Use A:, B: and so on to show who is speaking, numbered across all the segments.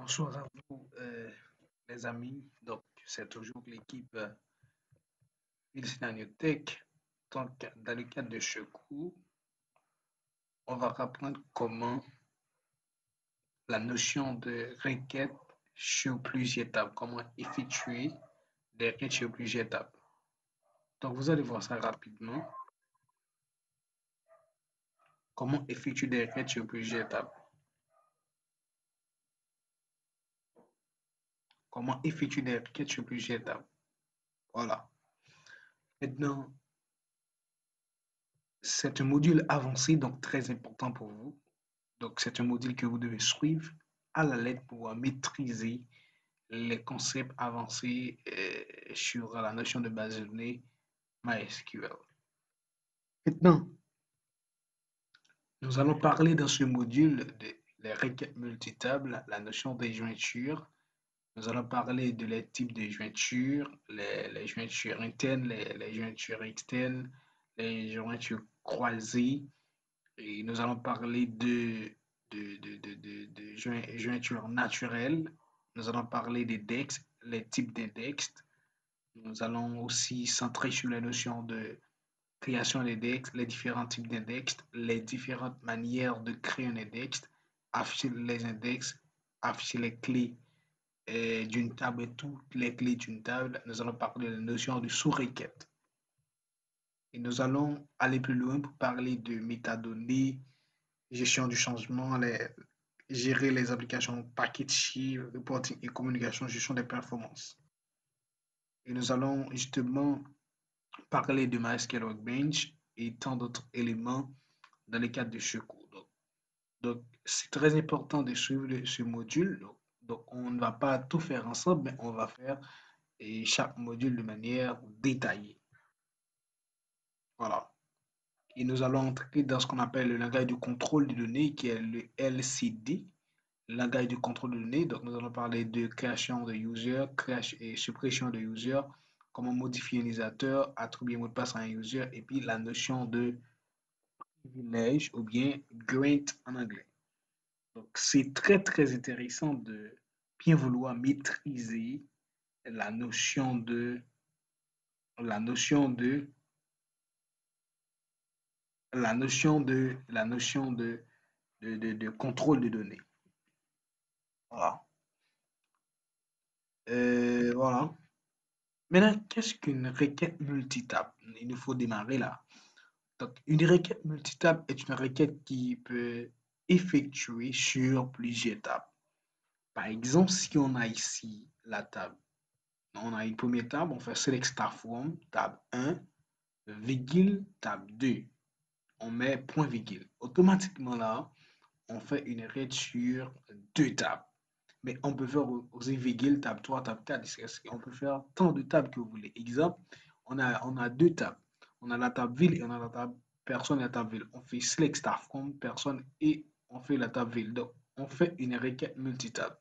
A: Bonsoir à vous, les amis. Donc, c'est toujours l'équipe Tech. Donc, dans le cadre de ce cours, on va apprendre comment la notion de requête sur plusieurs étapes, comment effectuer des requêtes sur plusieurs étapes. Donc, vous allez voir ça rapidement. Comment effectuer des requêtes sur plusieurs étapes. Comment effectuer des requêtes sur plusieurs étapes. Voilà. Maintenant, c'est un module avancé, donc très important pour vous. Donc, c'est un module que vous devez suivre à la lettre pour maîtriser les concepts avancés sur la notion de base de données MySQL. Maintenant, nous allons parler dans ce module des requêtes multitables, la notion des jointures. Nous allons parler de les types de jointures, les jointures internes, les jointures externes, les jointures croisées. Et nous allons parler de jointures naturelles. Nous allons parler des DEX, les types d'index. Nous allons aussi centrer sur la notion de création d'index, les différents types d'index, les différentes manières de créer un index, afficher les index, afficher les clés d'une table et toutes les clés d'une table. Nous allons parler de la notion de sous-requête. Et nous allons aller plus loin pour parler de métadonnées, gestion du changement, gérer les applications package, reporting et communication, gestion des performances. Et nous allons justement parler de MySQL Workbench et tant d'autres éléments dans le cadre de ce cours. Donc c'est très important de suivre ce module. Donc, on ne va pas tout faire ensemble, mais on va faire chaque module de manière détaillée. Voilà. Et nous allons entrer dans ce qu'on appelle le langage de contrôle de données, qui est le LCD, le langage de contrôle de données. Donc, nous allons parler de création de user, création et suppression de user, comment modifier un utilisateur, attribuer un mot de passe à un user, et puis la notion de privilège ou bien grant en anglais. Donc, c'est très, très intéressant de bien vouloir maîtriser la notion de, la notion de, la notion de contrôle de données. Voilà. Voilà. Maintenant, qu'est-ce qu'une requête multitable? Il nous faut démarrer là. Donc, une requête multitable est une requête qui peut effectuer sur plusieurs étapes. Par exemple, si on a ici la table, on a une première table, on fait select start from, table 1, virgule, table 2. On met point virgule. Automatiquement là, on fait une requête sur deux tables. Mais on peut faire aussi virgule, table 3, table 4. On peut faire tant de tables que vous voulez. Exemple, on a deux tables. On a la table ville et on a la table personne et la table ville. On fait select start from personne et on fait la table ville. Donc, on fait une requête multitable.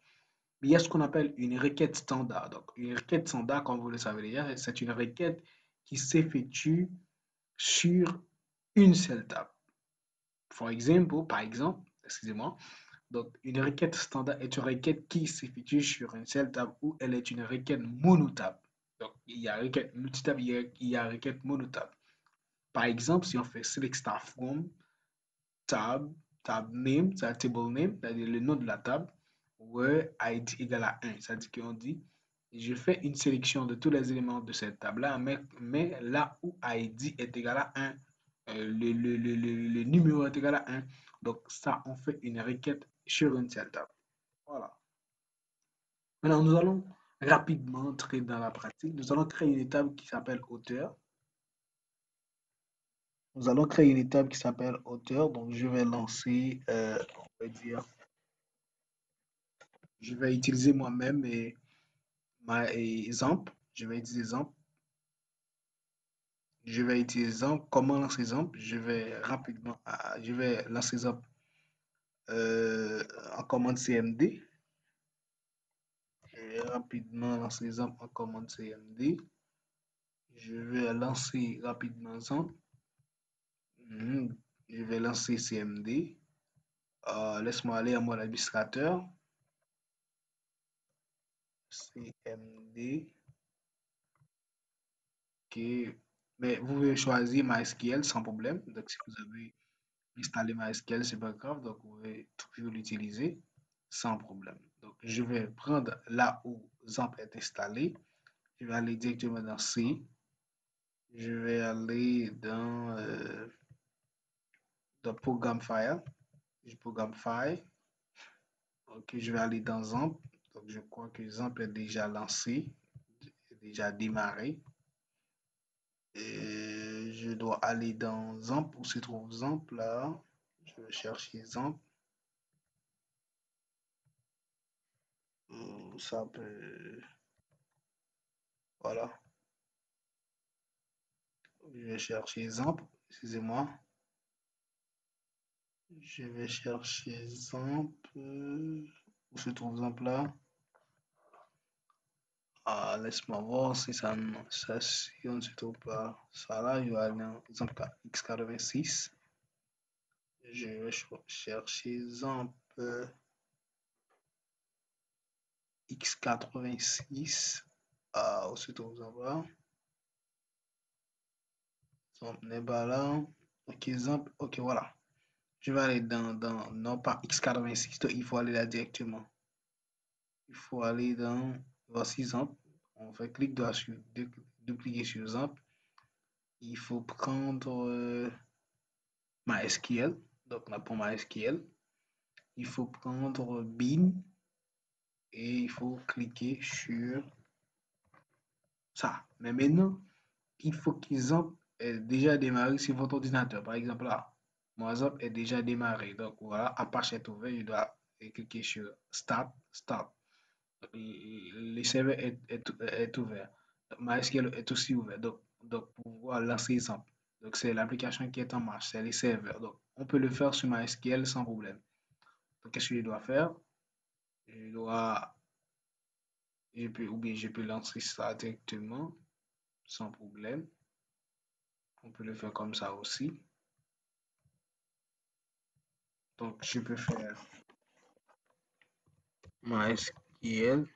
A: Mais il y a ce qu'on appelle une requête standard. Donc, une requête standard, comme vous le savez déjà, c'est une requête qui s'effectue sur une seule table. Par exemple, excusez-moi, donc une requête standard est une requête qui s'effectue sur une seule table ou elle est une requête monotable. Donc, il y a requête multitable, il y a requête monotable. Par exemple, si on fait select start from, tab, tab name, c'est table name, c'est-à-dire le nom de la table, where id égale à 1. C'est-à-dire qu'on dit, je fais une sélection de tous les éléments de cette table-là, mais là où id est égal à 1, le numéro est égal à 1. Donc, ça, on fait une requête sur une seule table. Voilà. Maintenant, nous allons rapidement entrer dans la pratique. Nous allons créer une table qui s'appelle auteur. Nous allons créer une table qui s'appelle auteur. Donc, je vais lancer, on va dire, je vais utiliser moi-même et ma exemple. Je vais utiliser exemple. Je vais utiliser exemple. Comment lancer exemple? Je vais rapidement, je vais lancer exemple en commande CMD. Je vais rapidement lancer exemple en commande CMD. Je vais lancer rapidement exemple. Je vais lancer CMD. Laisse-moi aller à mon administrateur. CMD. OK. Mais vous pouvez choisir MySQL sans problème. Donc, si vous avez installé MySQL, c'est pas grave. Donc, vous pouvez toujours l'utiliser sans problème. Donc, je vais prendre là où XAMPP est installé. Je vais aller directement dans C. Je vais aller dans Program File. Je programme File. OK, je vais aller dans XAMPP. Donc, je crois que XAMPP est déjà lancé, est déjà démarré. Et je dois aller dans XAMPP, où se trouve XAMPP là. Je vais chercher XAMPP. Ça peut. Voilà. Je vais chercher XAMPP. Excusez-moi. Je vais chercher XAMPP. Où se trouve XAMPP là? Ah, laisse-moi voir si ça, si on ne se trouve pas ça là. Je vais aller dans XAMPP x86. Je vais chercher XAMPP x86. Ah, où se trouve XAMPP là? XAMPP n'est pas là. Ok, XAMPP. Ok, voilà. Je vais aller non pas x86, donc il faut aller là directement. Il faut aller dans, voici XAMPP. On fait clic droit sur, deux cliquer sur XAMPP. Il faut prendre MySQL. Donc, on apprend MySQL. Il faut prendre bin et il faut cliquer sur ça. Mais maintenant, il faut qu'XAMPP ait déjà démarré sur votre ordinateur. Par exemple, là, mon XAMPP est déjà démarré. Donc, voilà, Apache est ouvert. Je dois cliquer sur Start. Start. Le serveur est ouvert. MySQL est aussi ouvert. Donc pour pouvoir lancer XAMPP. Donc, c'est l'application qui est en marche. C'est les serveurs. Donc, on peut le faire sur MySQL sans problème. Donc, qu'est-ce que je dois faire? Je dois, ou bien je peux lancer ça directement sans problème. On peut le faire comme ça aussi. Donc, je peux faire MySQL-U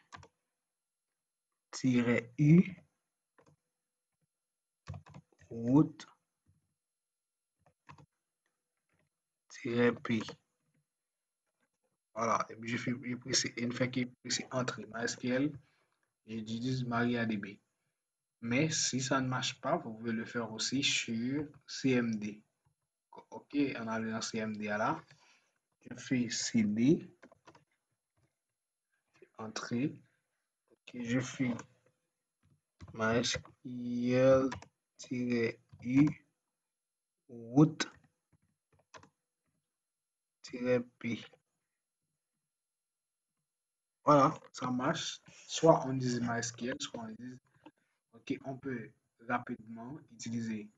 A: root-p. Voilà. Et puis, je presse, une fois que je presse Entrée MySQL, j'utilise MariaDB. Mais si ça ne marche pas, vous pouvez le faire aussi sur CMD. OK, on a dans CMD là. Je fais CD, entrée. OK, je fais MySQL-U root-p. Voilà, ça marche. Soit on dit MySQL, soit on dit, OK, on peut rapidement utiliser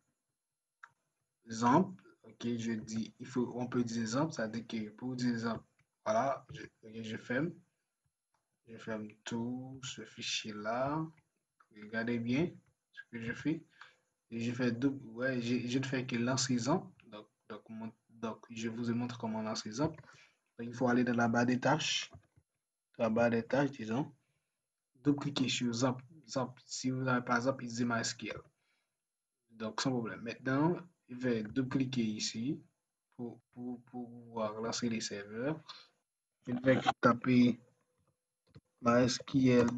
A: XAMPP. OK, je dis, on peut dire XAMPP, ça veut dire que pour dire XAMPP, voilà, je ferme. Je ferme tout ce fichier-là. Regardez bien ce que je fais. Et je fais double, ouais, je ne fais que lancer XAMPP. Donc, je vous montre comment lancer XAMPP. Donc, il faut aller dans la barre des tâches. La barre des tâches, disons. Double-cliquer sur XAMPP. XAMPP. Si vous n'avez pas XAMPP, utilisez MySQL. Donc, sans problème. Maintenant, je vais double-cliquer ici pour pouvoir lancer les serveurs. Je vais taper MySQL-U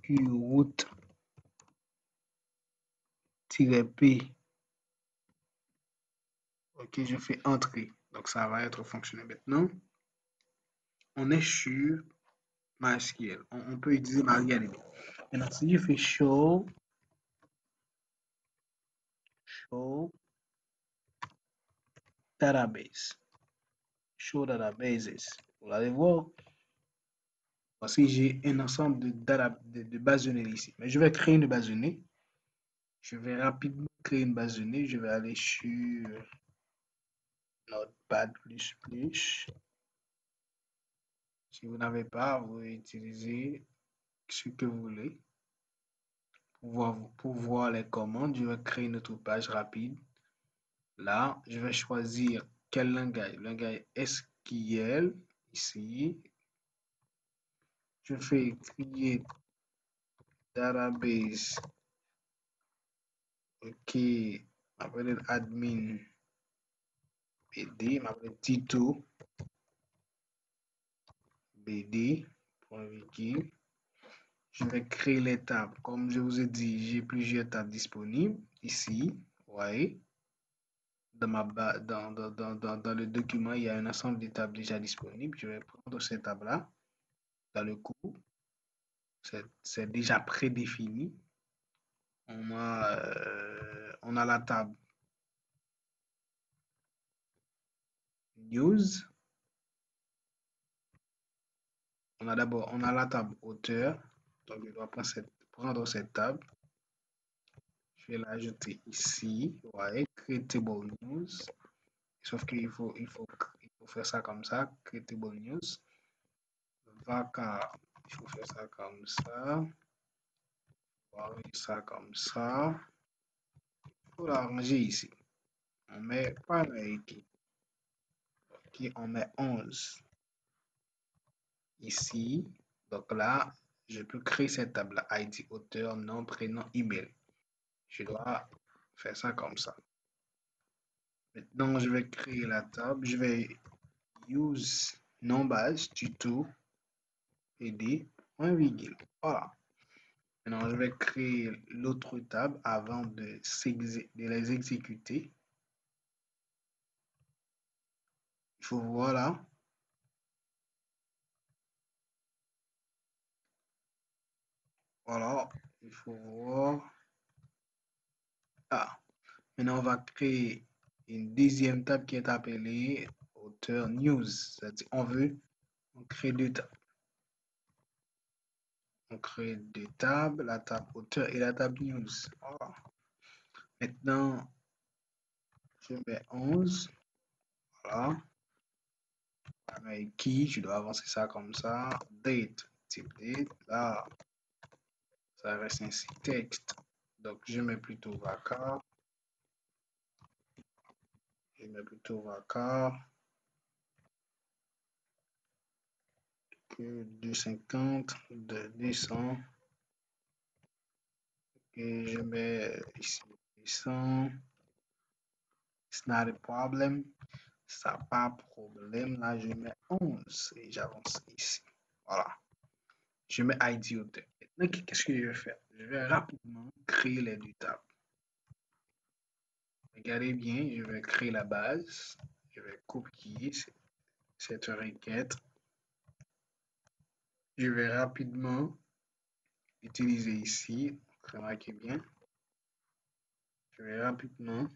A: root-p. OK, je fais entrer. Donc, ça va être fonctionné maintenant. On est sur MySQL. On peut utiliser MariaDB. Maintenant, si je fais show database, show databases, vous allez voir, voici, j'ai un ensemble de bases de données ici. Mais je vais créer une base de données. Je vais rapidement créer une base de données. Je vais aller sur Notepad++. Si vous n'avez pas, vous utilisez ce que vous voulez. Pour voir les commandes, je vais créer une autre page rapide. Là, je vais choisir quel langage. SQL ici. Je fais create database. Ok, m'appelle admin BD, m'appelle Tito BD. Point virgule. Je vais créer les tables. Comme je vous ai dit, j'ai plusieurs tables disponibles ici. Vous voyez, dans le document, il y a un ensemble de tables déjà disponibles. Je vais prendre ces tables-là. Dans le cours, c'est déjà prédéfini. On a la table News. On a la table Auteur. Donc, je dois prendre cette table. Je vais l'ajouter ici. Vous voyez, Creatable News. Sauf qu'il faut faire ça comme ça. Creatable News. Vaca, il faut faire ça comme ça. Voilà, ça comme ça. Il faut l'arranger ici. On met pareil ici. Ok, on met 11 ici. Donc là, je peux créer cette table ID, auteur, nom, prénom, email. Je dois faire ça comme ça. Maintenant, je vais créer la table. Je vais use nom base tuto PD point virgule. Voilà. Maintenant, je vais créer l'autre table avant de les exécuter. Il faut voir là. Voilà. Il faut voir. Ah. Maintenant, on va créer une deuxième table qui est appelée auteur news. C'est-à-dire, on crée deux tables. On crée deux tables, la table auteur et la table news. Voilà. Maintenant, je mets 11. Voilà. Avec qui, je dois avancer ça comme ça. Date, type date. Là, ça reste ainsi. Texte. Donc, je mets plutôt vaca. Je mets plutôt vaca. Que 250, de 200. Et je mets ici 200. It's not a problem. Ça pas problème. Là, je mets 11 et j'avance ici. Voilà. Je mets ID auteur. Maintenant, qu'est-ce que je vais faire? Je vais rapidement créer les deux tables. Regardez bien, je vais créer la base. Je vais copier cette requête. Je vais rapidement utiliser ici. Remarquez bien. Je vais rapidement,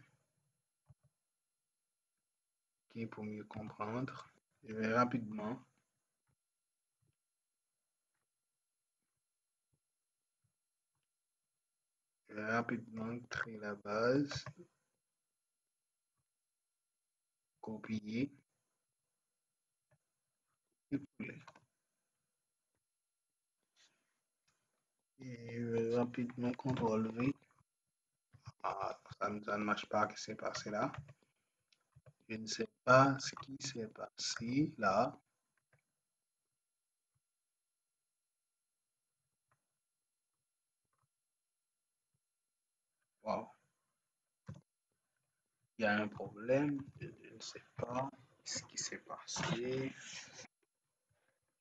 A: pour mieux comprendre, je vais rapidement créer la base, copier et coller. Et je vais rapidement CTRL V. Ah, ça ne marche pas, qu'est-ce qui s'est passé là? Je ne sais pas ce qui s'est passé là. Wow. Il y a un problème, je ne sais pas ce qui s'est passé.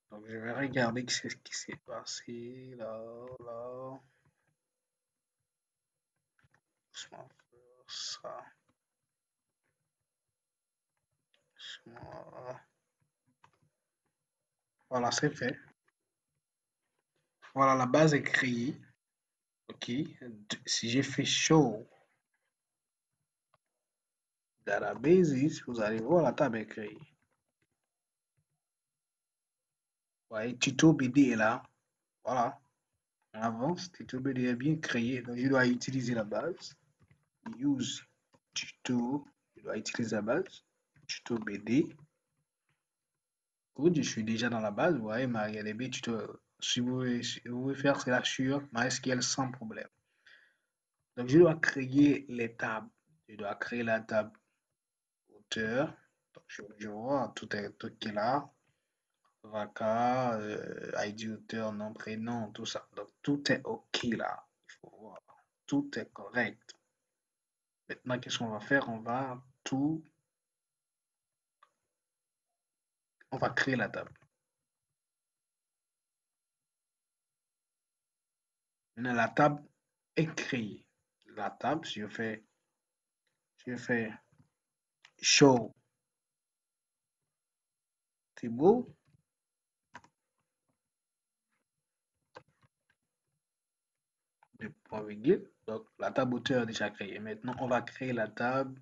A: Donc, je vais regarder ce qui s'est passé là. Ça. Voilà, c'est fait. Voilà, la base est créée. OK. Si j'ai fait show databases, vous allez voir la table est créée. Vous voyez, tuto BD est là. Voilà. On avance. Tuto BD est bien créé. Donc, je dois utiliser la base. Use tuto. Je dois utiliser la base. Tuto BD. Good, je suis déjà dans la base. Vous voyez, MariaDB tuto. Si vous voulez faire cela sur MySQL sans problème. Donc, je dois créer les tables. Je dois créer la table auteur. Donc, je vois, tout est là. Vaca, ID, auteur, nom, prénom, tout ça. Donc, tout est OK là. Il faut voir. Tout est correct. Maintenant, qu'est-ce qu'on va faire? On va créer la table. Maintenant, la table est créée. La table, si je fais show table, de point virgule. Donc, la table auteur est déjà créée. Maintenant, on va créer la table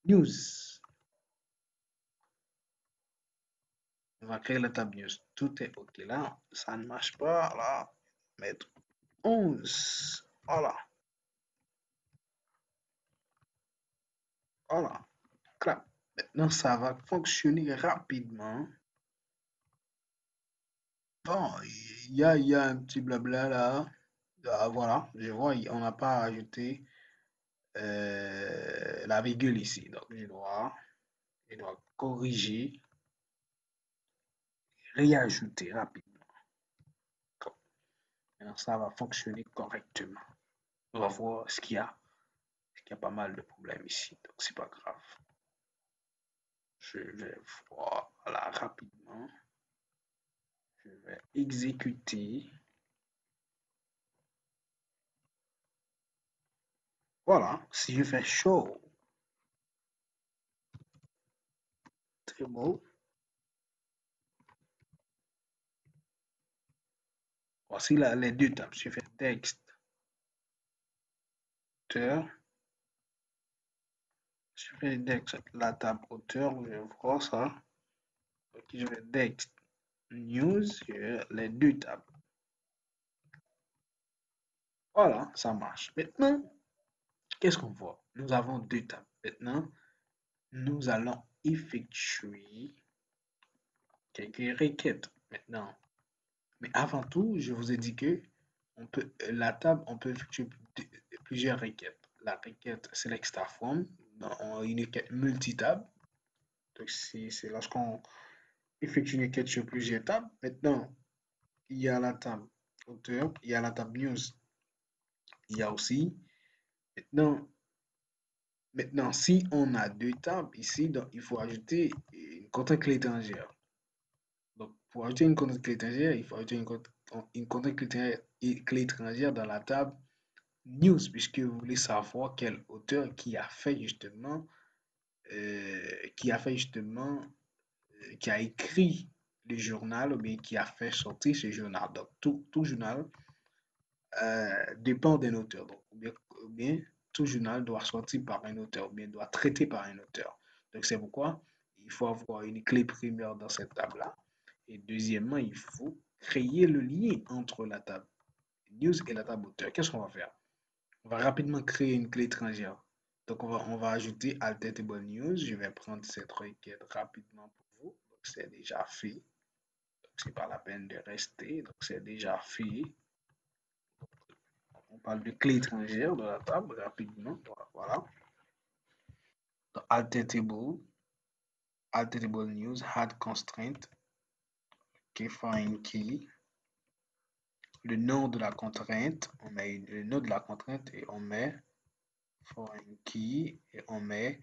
A: news. On va créer la table news. Tout est OK là. Ça ne marche pas là. Mettre 11. Voilà. Voilà. Clap. Maintenant, ça va fonctionner rapidement. Bon, il y a un petit blabla là. Ah, voilà, je vois, on n'a pas ajouté la virgule ici. Donc, je dois corriger, réajouter rapidement. Maintenant, ça va fonctionner correctement. On va voir ce qu'il y a. Est-ce qu'il y a pas mal de problèmes ici. Donc, c'est pas grave. Je vais voir là rapidement. Je vais exécuter. Voilà, si je fais show, très beau. Voici là, les deux tables. Je fais texte, auteur. Je fais texte, la table auteur, je vois ça. Ok, je vais texte, news, les deux tables. Voilà, ça marche. Maintenant, qu'est-ce qu'on voit? Nous avons deux tables. Maintenant, nous allons effectuer quelques requêtes. Maintenant, mais avant tout, je vous ai dit que la table, on peut effectuer plusieurs requêtes. La requête select star from, une requête multitable. Donc, c'est lorsqu'on effectue une requête sur plusieurs tables. Maintenant, il y a la table auteur, il y a la table news. Il y a aussi, maintenant, si on a deux tables ici, donc il faut ajouter une contrainte clé étrangère. Donc, pour ajouter une contrainte clé étrangère, il faut ajouter une contrainte clé étrangère dans la table news, puisque vous voulez savoir quel auteur qui a écrit le journal ou bien qui a fait sortir ce journal. Donc, tout journal dépend d'un auteur. Donc, ou bien, tout journal doit sortir par un auteur, ou bien doit traiter par un auteur. Donc, c'est pourquoi il faut avoir une clé primaire dans cette table-là. Et deuxièmement, il faut créer le lien entre la table news et la table auteur. Qu'est-ce qu'on va faire? On va rapidement créer une clé étrangère. Donc, on va ajouter Alter Table News. Je vais prendre cette requête rapidement pour vous. Donc, c'est déjà fait. Donc, c'est pas la peine de rester. Donc, c'est déjà fait. On parle de clé étrangère de la table rapidement. Voilà. Donc, Alter Table News, Add Constraint, okay, Foreign Key. Le nom de la contrainte, on met le nom de la contrainte et on met Foreign Key et on met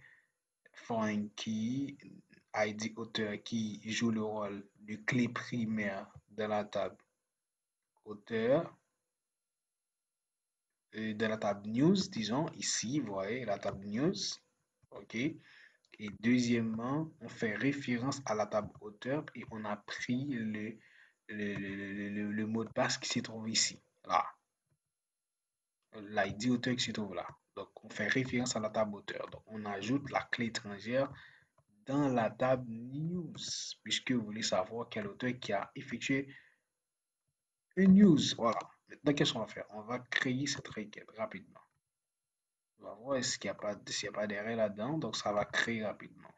A: Foreign Key ID auteur qui joue le rôle de clé primaire de la table auteur de la table news, disons ici, vous voyez la table news, ok. Et deuxièmement, on fait référence à la table auteur et on a pris le mot de passe qui se trouve ici, là, l'ID auteur qui se trouve là. Donc, on fait référence à la table auteur. Donc, on ajoute la clé étrangère dans la table news, puisque vous voulez savoir quel auteur qui a effectué une news. Voilà. Maintenant, qu'est-ce qu'on va faire? On va créer cette requête rapidement. On va voir s'il n'y a pas d'erreur là-dedans. Donc, ça va créer rapidement.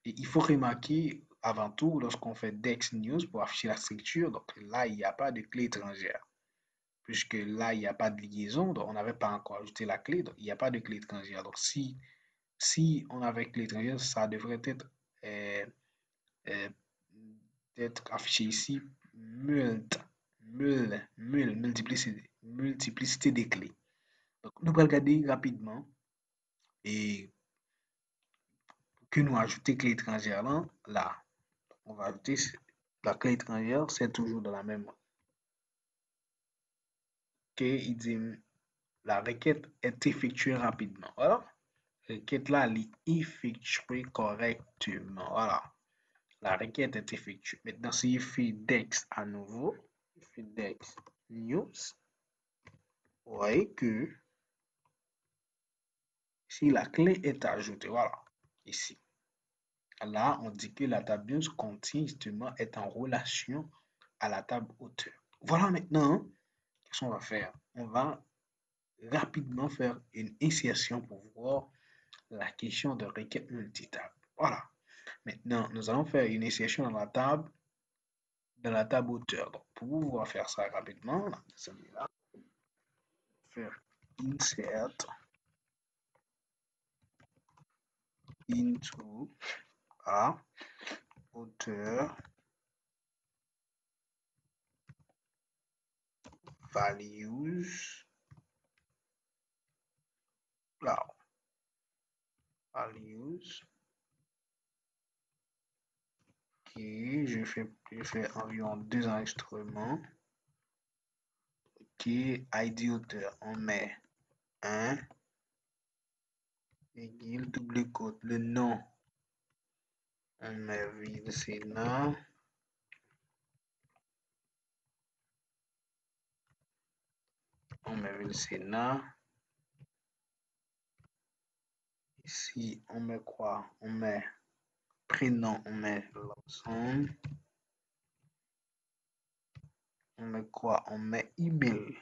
A: Et il faut remarquer avant tout, lorsqu'on fait Dex News pour afficher la structure, donc là, il n'y a pas de clé étrangère. Puisque là, il n'y a pas de liaison, donc on n'avait pas encore ajouté la clé, donc il n'y a pas de clé étrangère. Donc, si Si on avait clé étrangère, ça devrait euh, euh, être affiché ici. Multiplicité des clés. Donc, nous allons regarder rapidement et que nous ajouter clé étrangère là. On va ajouter la clé étrangère, c'est toujours dans la même. Ok, il dit la requête est effectuée rapidement. Voilà. La requête là, elle est effectuée correctement. Voilà. La requête est effectuée. Maintenant, si je fais DEX à nouveau, je fais DEX news, vous voyez que si la clé est ajoutée, voilà, ici. Là, on dit que la table news contient justement est en relation à la table auteur. Voilà maintenant, qu'est-ce qu'on va faire? On va rapidement faire une insertion pour voir la question de requête multitable. Voilà. Maintenant, nous allons faire une insertion dans la table auteur. Donc, pour pouvoir faire ça rapidement, là, faire insert into auteur values là, values qui je fais environ 2 enregistrements. Ok, ID auteur, on met 1 virgule double quote, le nom, on met ville Sénat. On met ville Sénat. Ici, on met quoi? On met prénom, on met l'ensemble. On met quoi? On met email.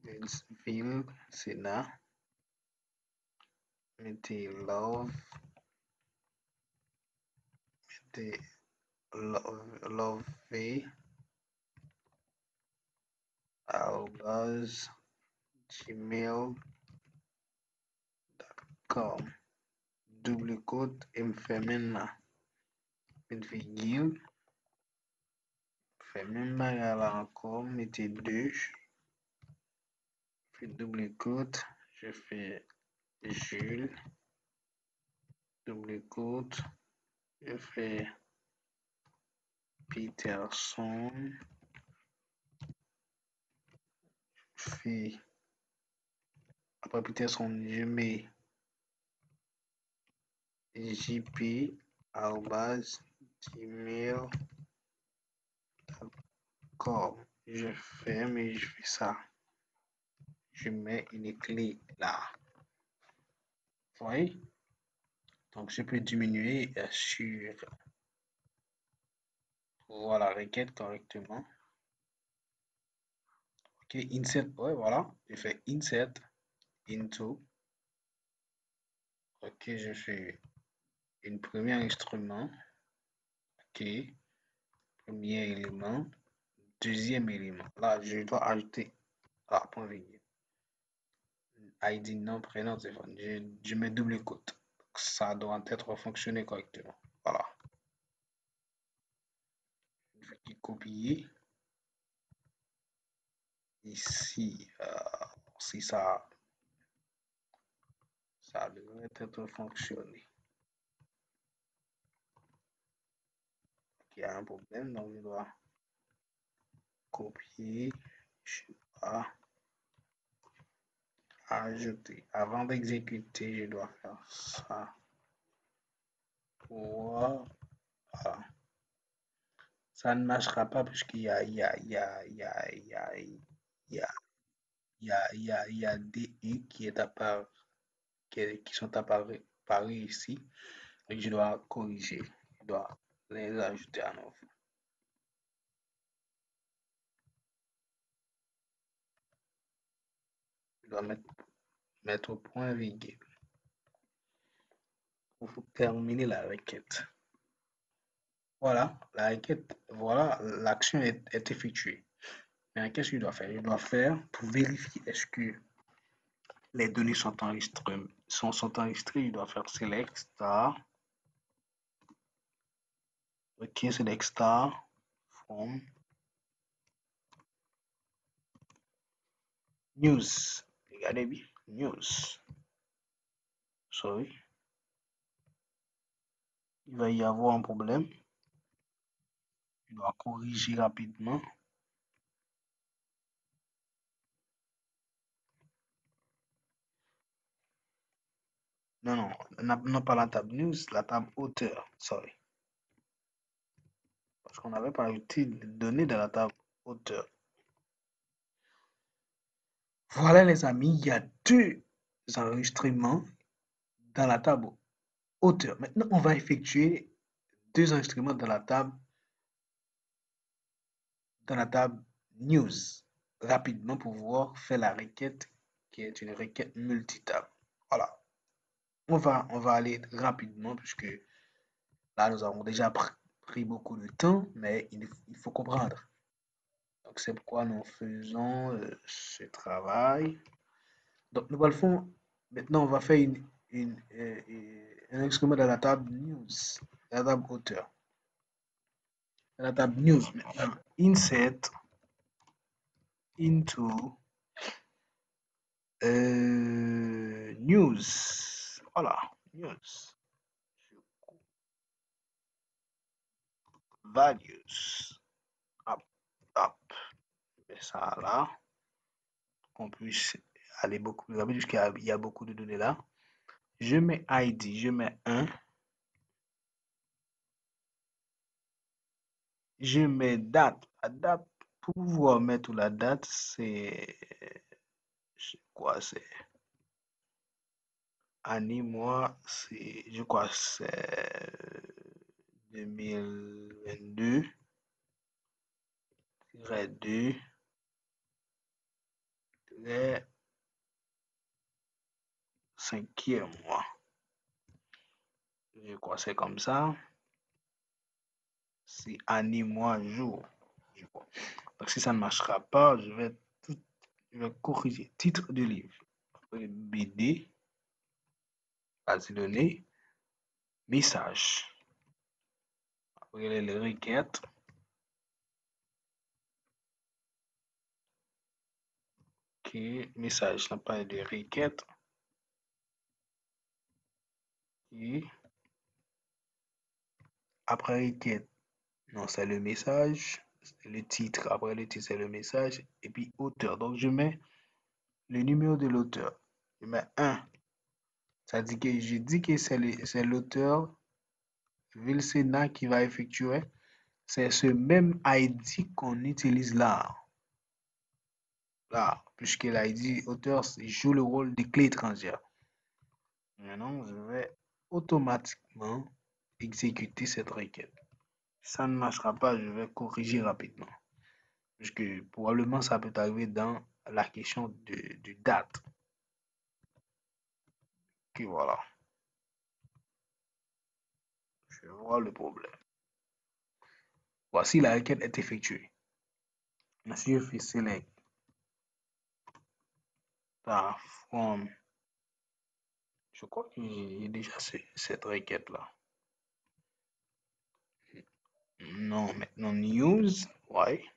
A: Ville Sénat. Mettez love. Mettez love gmail.com. Double quote et me fait maintenant une virgule. Fait même bagarre encore, mettez 2. Je fais double quote, je fais Jules. Double quote, je fais Peterson. Je fais après Peterson, je mets jp@gmail.com. Je ferme et je fais ça. Je mets une clé là. Vous voyez? Donc, je peux diminuer pour voir la requête correctement. Ok, insert, ouais, voilà. Je fais insert into. Ok, je fais une premier instrument. Ok, premier élément. Deuxième élément. Là, je dois ajouter point virgule. ID, nom, prénom, téléphone. Je mets double quote. Ça doit être fonctionné correctement. Voilà. Je vais copier. Ici, si ça devrait être fonctionné. Il y a un problème, donc je dois copier. Je dois ajouter. Avant d'exécuter, je dois faire ça. Voilà. Ça ne marchera pas puisqu'il y a des i qui est apparu, qui sont apparus ici. Et je dois corriger. Je dois les ajouter à nouveau. Je dois mettre au point virgule pour terminer la requête. Voilà, la requête, voilà, l'action est effectuée. Mais qu'est-ce que je dois faire? Je dois faire pour vérifier est-ce que les données sont sont enregistrés, je dois faire select star. Ok, select star from news. Regardez bien, news. Sorry. Il va y avoir un problème. Je dois corriger rapidement. Non, non, non pas la table news, la table auteur. Sorry. Parce qu'on n'avait pas ajouté de données dans la table auteur. Voilà les amis, il y a deux enregistrements dans la table auteur. Maintenant, on va effectuer deux enregistrements dans la table news rapidement pour pouvoir faire la requête qui est une requête multitable. Voilà. On va aller rapidement puisque là, nous avons déjà pris beaucoup de temps, mais il faut comprendre. Donc, c'est pourquoi nous faisons ce travail. Donc, nous allons faire, maintenant, on va faire un instrument dans la table news, dans la table auteur. Dans la table news, maintenant, insert into news. Voilà, news. Values. Hop, hop. Et ça là. Qu'on puisse aller beaucoup plus rapide puisqu'il y a beaucoup de données là. Je mets ID, je mets 1. Je mets date. La date, pour pouvoir mettre la date, c'est quoi? C'est année, mois, c'est, je crois, c'est 2022, 2, 5e mois. Je crois que c'est comme ça. C'est année, mois, jour. Je crois. Donc si ça ne marchera pas, je vais corriger. Titre de livre. BD. Base de données. Message. Après les requêtes. Ok. Message. N'a pas de requête. Et après requête. Non, c'est le message. Le titre. Après le titre, c'est le message. Et puis auteur. Donc je mets le numéro de l'auteur. Je mets 1. Ça dit que je dis que c'est l'auteur Vilsena qui va effectuer. C'est ce même ID qu'on utilise là. Là, puisque l'ID auteur joue le rôle de clé étrangère. Maintenant, je vais automatiquement exécuter cette requête. Si ça ne marchera pas, je vais corriger rapidement. Puisque probablement ça peut arriver dans la question de date. Ok, voilà. Je vois le problème. Voici la requête est effectuée. Si je fais select par from, je crois que j'ai déjà cette requête-là. Non, maintenant news, ouais.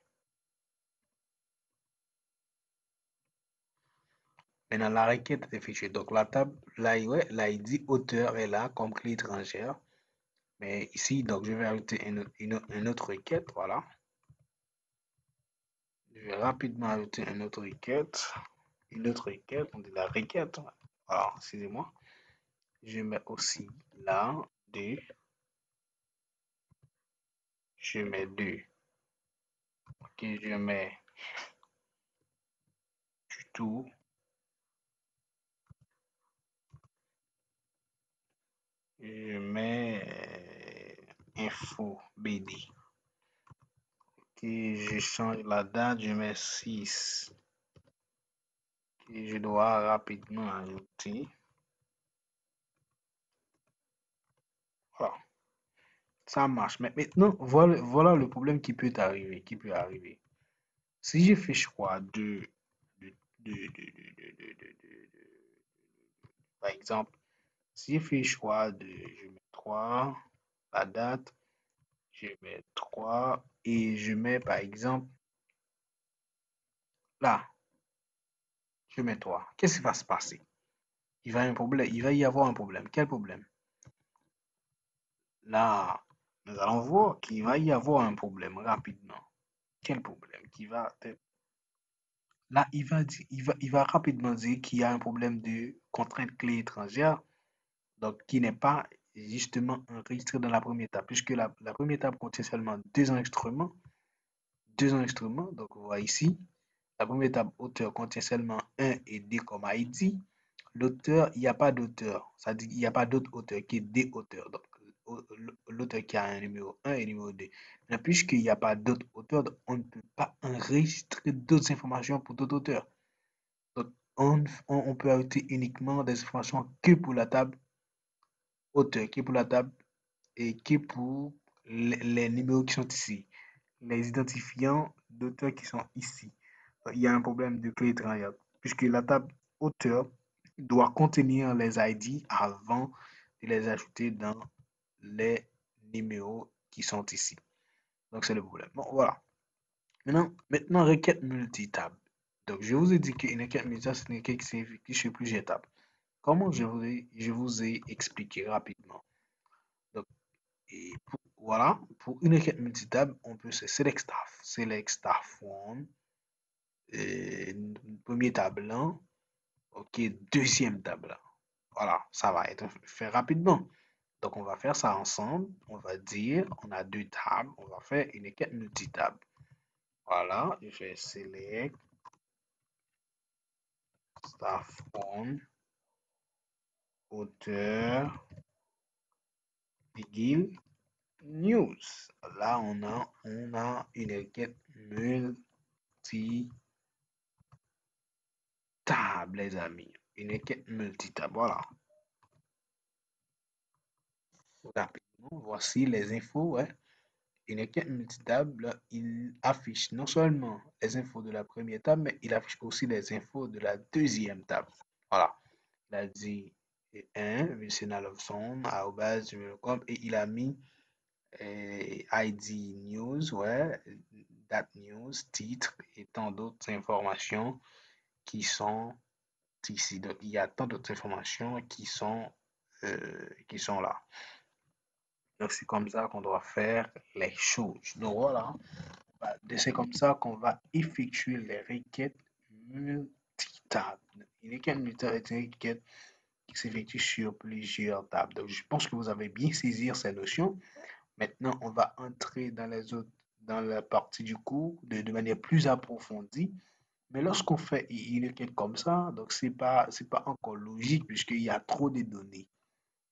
A: Maintenant, la requête est effectuée. Donc, la table, là, ouais, l'ID auteur est là comme clé étrangère. Mais ici, donc, je vais ajouter une autre requête. Voilà. Je vais rapidement ajouter une autre requête. Une autre requête. On dit la requête. Alors, excusez-moi. Je mets aussi là 2. Je mets 2. Ok, je mets tout. Je mets info BD. Ok, je change la date. Je mets 6. Et je dois rapidement ajouter. Voilà. Ça marche. Mais maintenant, voilà le problème qui peut arriver. Si je fais choix Par exemple, si je fais choix de, je mets 3, la date, je mets 3 et je mets par exemple là, je mets 3. Qu'est-ce qui va se passer? Il va y avoir un problème. Quel problème? Là, nous allons voir qu'il va y avoir un problème rapidement. Quel problème? Là, il va rapidement dire qu'il y a un problème de contrainte clé étrangère, donc qui n'est pas justement enregistré dans la première étape, puisque la première étape contient seulement deux enregistrements. Deux enregistrements, donc on voit ici, la première étape auteur contient seulement un et D comme ID. L'auteur, il n'y a pas d'auteur, c'est-à-dire qu'il n'y a pas d'autre auteur qui est D auteur. Donc, l'auteur qui a un numéro un et numéro 2. Mais puisqu'il n'y a pas d'autres auteurs, on ne peut pas enregistrer d'autres informations pour d'autres auteurs. Donc, on peut ajouter uniquement des informations que pour la table auteur, que pour la table et que pour les numéros qui sont ici, les identifiants d'auteurs qui sont ici. Il y a un problème de clé étrangère, puisque la table auteur doit contenir les ID avant de les ajouter dans les numéros qui sont ici. Donc, c'est le problème. Bon, voilà. Maintenant, requête multitable. Donc, je vous ai dit qu'une requête multitable, c'est une requête qui s'effectue sur plusieurs tables. Comment je vous ai expliqué rapidement. Donc, voilà, pour une requête multitable, on peut se select staff one, premier tableau, ok, deuxième tableau. Voilà, ça va être fait rapidement. Donc, on va faire ça ensemble. On va dire, on a deux tables, on va faire une requête multitable. Voilà, je fais select staff one, auteur, begin, news. Là, on a une requête multitable, les amis. Une requête multitable. Voilà. Rapidement, voici les infos. Ouais. Une requête multitable, il affiche non seulement les infos de la première table, mais il affiche aussi les infos de la deuxième table. Voilà. Il a dit 1, vicinalofson@gmail.com et il a mis ID News, ouais, Date News, titre et tant d'autres informations qui sont ici. Donc, il y a tant d'autres informations qui sont là. Donc, c'est comme ça qu'on doit faire les choses. Donc, voilà. C'est comme ça qu'on va effectuer les requêtes multitables. Une requête multitable est une requête qui s'effectue sur plusieurs tables. Donc, je pense que vous avez bien saisi ces notions. Maintenant, on va entrer dans la partie du cours de manière plus approfondie. Mais lorsqu'on fait une requête comme ça, donc c'est pas encore logique puisqu'il y a trop de données.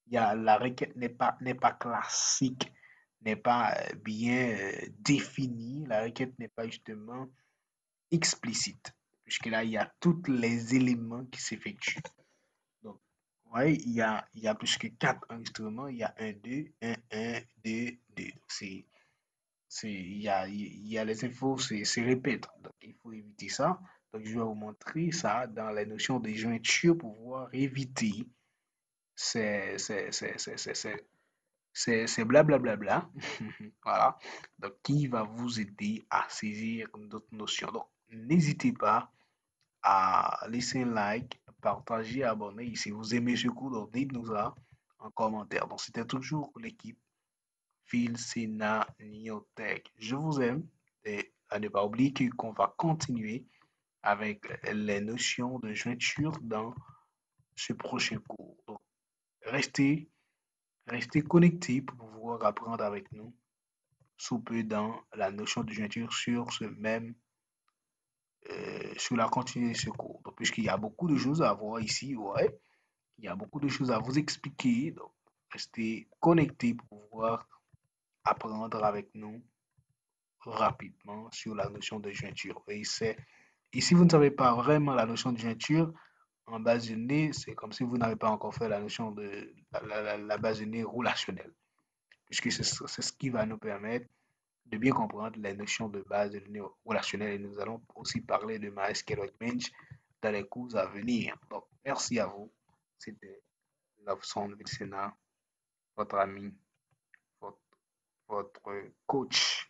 A: La requête n'est pas classique, n'est pas bien définie. La requête n'est pas justement explicite puisque là, il y a tous les éléments qui s'effectuent. Donc, ouais, il y a plus que quatre enregistrements. Il y a un 2 un 2 2. Il y a les infos, c'est répète. Donc, il faut éviter ça. Donc, je vais vous montrer ça dans les notions de jointure pour pouvoir éviter ces, ces, ces, ces, ces, ces, c'est blablabla. Voilà. Donc, qui va vous aider à saisir d'autres notions. Donc, n'hésitez pas à laisser un like, partager, abonner. Si vous aimez ce cours, donc dites-nous ça en commentaire. Donc, c'était toujours l'équipe Phil Sena Niotech. Je vous aime et à ne pas oublier qu'on va continuer avec les notions de jointure dans ce prochain cours. Donc, restez, restez connectés pour pouvoir apprendre avec nous sous peu dans la notion de jointure sur ce même, sur la continuité de ce cours. Donc, puisqu'il y a beaucoup de choses à voir ici, ouais, il y a beaucoup de choses à vous expliquer. Donc, restez connectés pour pouvoir apprendre avec nous rapidement sur la notion de jointure. Et si vous ne savez pas vraiment la notion de jointure, en base de données, c'est comme si vous n'avez pas encore fait la notion de la base de données relationnelle, puisque c'est ce qui va nous permettre de bien comprendre les notions de base de données relationnelles. Et nous allons aussi parler de MySQL Workbench dans les cours à venir. Donc, merci à vous. C'était Lawson Vixena, votre ami, votre, votre coach